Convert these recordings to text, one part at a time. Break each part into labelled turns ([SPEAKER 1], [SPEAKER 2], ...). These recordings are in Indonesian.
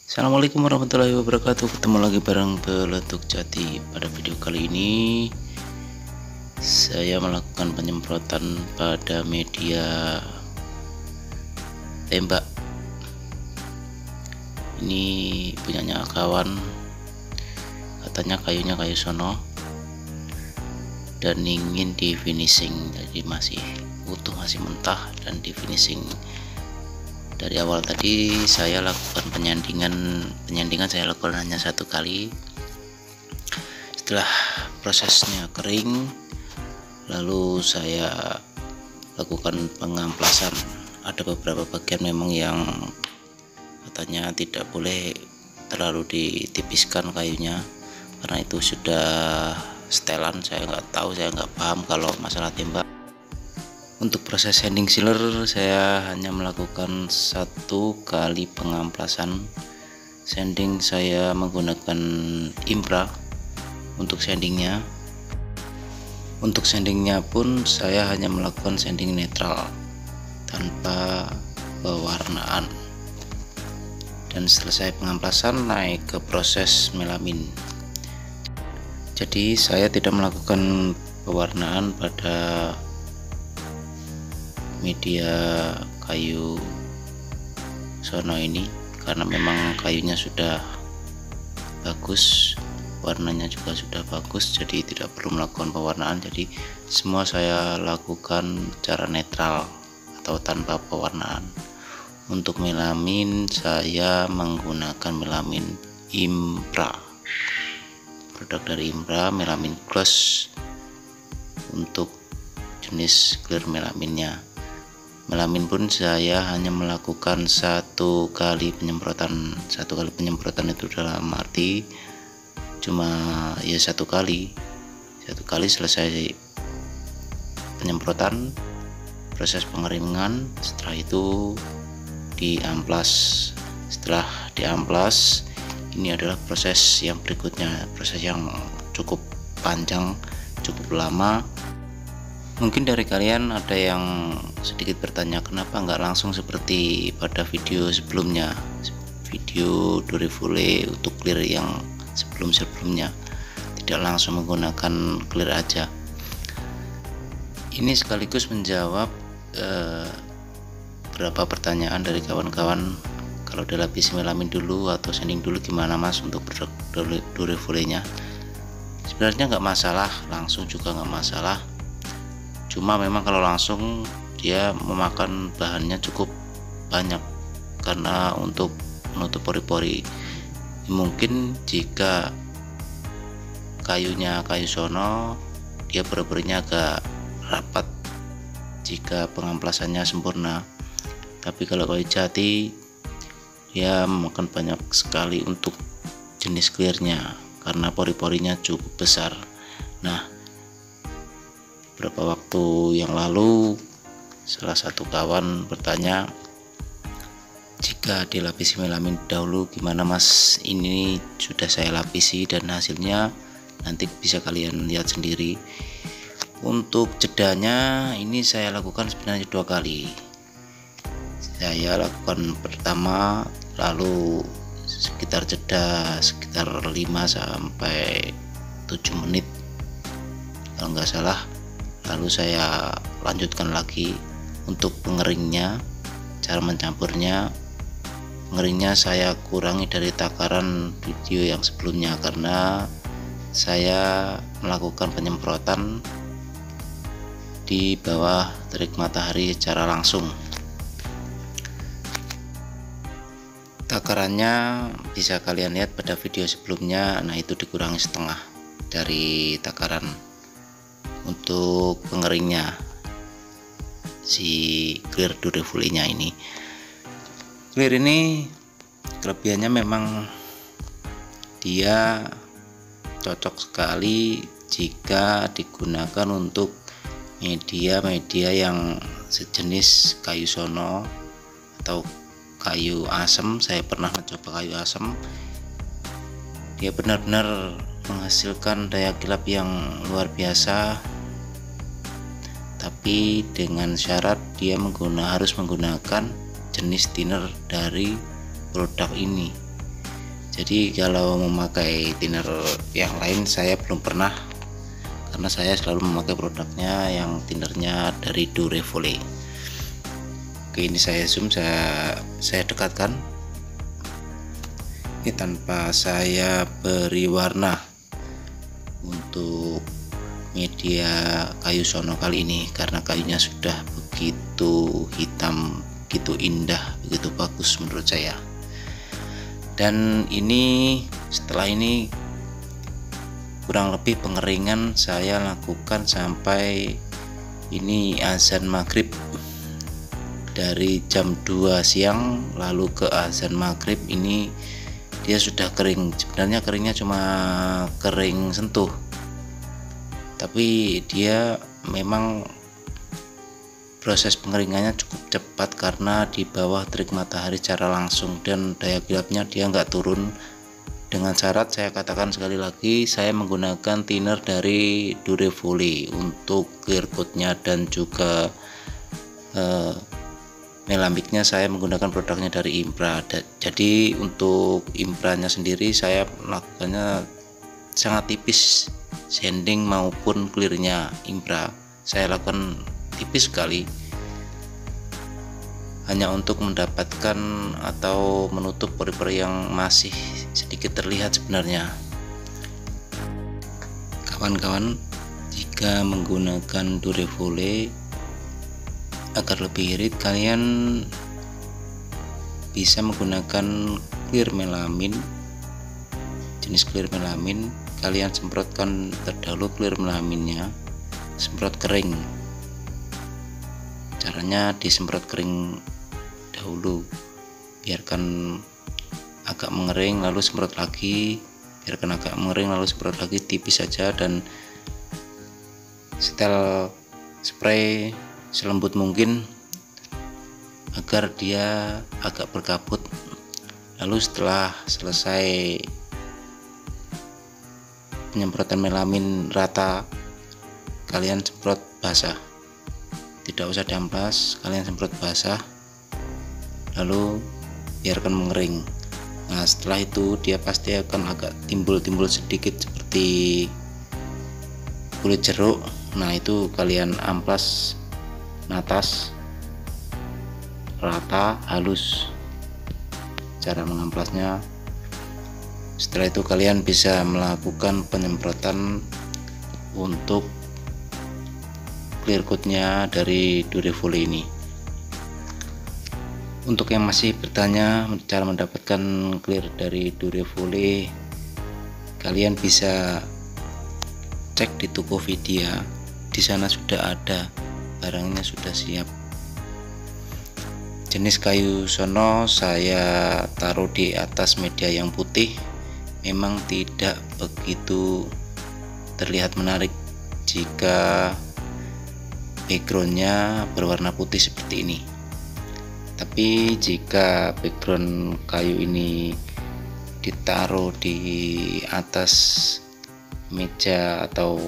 [SPEAKER 1] Assalamualaikum warahmatullahi wabarakatuh. Ketemu lagi bareng Peletuk Jati. Pada video kali ini saya melakukan penyemprotan pada media tembak. Ini punyanya kawan, katanya kayunya kayu sono dan ingin di finishing, jadi masih utuh, masih mentah dan di finishing. Dari awal tadi saya lakukan penyandingan saya lakukan hanya satu kali. Setelah prosesnya kering, lalu saya lakukan pengamplasan. Ada beberapa bagian memang yang katanya tidak boleh terlalu ditipiskan kayunya, karena itu sudah setelan. Saya nggak tahu, saya nggak paham kalau masalah tembak. Untuk proses sanding sealer saya hanya melakukan satu kali pengamplasan. Sanding saya menggunakan Impra untuk sandingnya. Untuk sandingnya pun saya hanya melakukan sanding netral tanpa pewarnaan. Dan selesai pengamplasan naik ke proses melamin. Jadi saya tidak melakukan pewarnaan pada media kayu sono ini, karena memang kayunya sudah bagus, warnanya juga sudah bagus, jadi tidak perlu melakukan pewarnaan. Jadi semua saya lakukan cara netral atau tanpa pewarnaan. Untuk melamin saya menggunakan melamin Impra, produk dari Impra, melamin gloss untuk jenis clear melaminnya. Melamin pun saya hanya melakukan satu kali penyemprotan. Satu kali penyemprotan itu dalam arti cuma ya satu kali selesai penyemprotan, proses pengeringan, setelah itu diamplas. Setelah diamplas, ini adalah proses yang berikutnya, proses yang cukup panjang, cukup lama. Mungkin dari kalian ada yang sedikit bertanya, kenapa nggak langsung seperti pada video sebelumnya, video Durevole untuk clear yang sebelumnya, tidak langsung menggunakan clear aja. Ini sekaligus menjawab beberapa pertanyaan dari kawan-kawan, kalau dilapisi melamin dulu atau sanding dulu gimana mas untuk produk Durevole nya. Sebenarnya nggak masalah, langsung juga nggak masalah. Cuma memang kalau langsung dia memakan bahannya cukup banyak, karena untuk menutup pori-pori. Mungkin jika kayunya kayu sono, dia pori-porinya agak rapat jika pengamplasannya sempurna. Tapi kalau kayu jati dia memakan banyak sekali untuk jenis clearnya, karena pori-porinya cukup besar. Nah, beberapa waktu yang lalu salah satu kawan bertanya, jika dilapisi melamin dahulu gimana mas? Ini sudah saya lapisi dan hasilnya nanti bisa kalian lihat sendiri. Untuk jedanya ini saya lakukan sebenarnya dua kali. Saya lakukan pertama, lalu sekitar jeda sekitar 5 sampai 7 menit kalau nggak salah. Lalu saya lanjutkan lagi untuk pengeringnya. Cara mencampurnya, pengeringnya saya kurangi dari takaran video yang sebelumnya, karena saya melakukan penyemprotan di bawah terik matahari secara langsung. Takarannya bisa kalian lihat pada video sebelumnya. Nah, itu dikurangi setengah dari takaran untuk pengeringnya si clear Durevole nya ini. Clear ini kelebihannya memang dia cocok sekali jika digunakan untuk media-media yang sejenis kayu sono atau kayu asem. Saya pernah mencoba kayu asem, dia benar-benar menghasilkan daya kilap yang luar biasa, tapi dengan syarat dia harus menggunakan jenis thinner dari produk ini. Jadi kalau memakai thinner yang lain saya belum pernah, karena saya selalu memakai produknya yang thinnernya dari Durevole. Oke, ini saya zoom, saya dekatkan. Ini tanpa saya beri warna untuk media kayu sono kali ini, karena kayunya sudah begitu hitam, begitu indah, begitu bagus menurut saya. Dan ini setelah ini kurang lebih pengeringan saya lakukan sampai ini azan maghrib. Dari jam 2 siang lalu ke azan maghrib ini dia sudah kering. Sebenarnya keringnya cuma kering sentuh, tapi dia memang proses pengeringannya cukup cepat karena di bawah terik matahari secara langsung, dan daya gelapnya dia nggak turun. Dengan syarat, saya katakan sekali lagi, saya menggunakan thinner dari Durevole untuk clear coatnya, dan juga melambiknya saya menggunakan produknya dari Impra. Jadi untuk Impranya sendiri saya melakukannya sangat tipis, sanding maupun clearnya Impra saya lakukan tipis sekali, hanya untuk mendapatkan atau menutup pori-pori yang masih sedikit terlihat sebenarnya. Kawan-kawan, jika menggunakan Durevole agar lebih irit, kalian bisa menggunakan clear melamin, jenis clear melamin. Kalian semprotkan terdahulu clear melaminnya, semprot kering. Caranya disemprot kering dahulu, biarkan agak mengering lalu semprot lagi, biarkan agak mengering lalu semprot lagi, tipis saja, dan setel spray selembut mungkin agar dia agak berkabut. Lalu setelah selesai penyemprotan melamin rata, kalian semprot basah, tidak usah diamplas, kalian semprot basah lalu biarkan mengering. Nah, setelah itu dia pasti akan agak timbul-timbul sedikit seperti kulit jeruk. Nah, itu kalian amplas natas, rata, halus. Cara mengamplasnya, setelah itu kalian bisa melakukan penyemprotan untuk clear coatnya dari Durevole ini. Untuk yang masih bertanya cara mendapatkan clear dari Durevole, kalian bisa cek di Tokopedia, di sana sudah ada, barangnya sudah siap. Jenis kayu sono saya taruh di atas media yang putih, memang tidak begitu terlihat menarik jika backgroundnya berwarna putih seperti ini. Tapi jika background kayu ini ditaruh di atas meja atau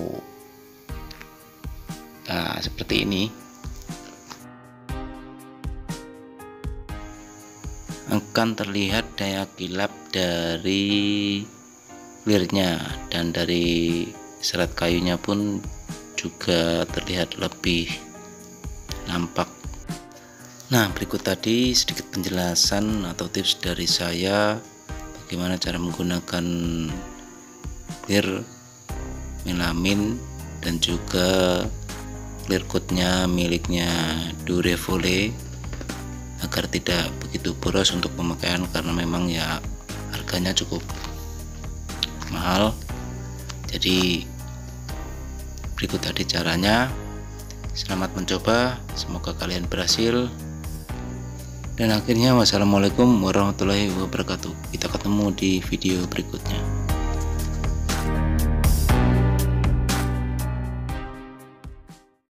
[SPEAKER 1] seperti ini, akan terlihat daya gelap dari clearnya, dan dari serat kayunya pun juga terlihat lebih nampak. Nah, berikut tadi sedikit penjelasan atau tips dari saya bagaimana cara menggunakan clear melamin dan juga clear coatnya miliknya Durevole agar tidak begitu boros untuk pemakaian, karena memang ya harganya cukup mahal. Jadi berikut tadi caranya. Selamat mencoba, semoga kalian berhasil. Dan akhirnya wassalamualaikum warahmatullahi wabarakatuh. Kita ketemu di video berikutnya.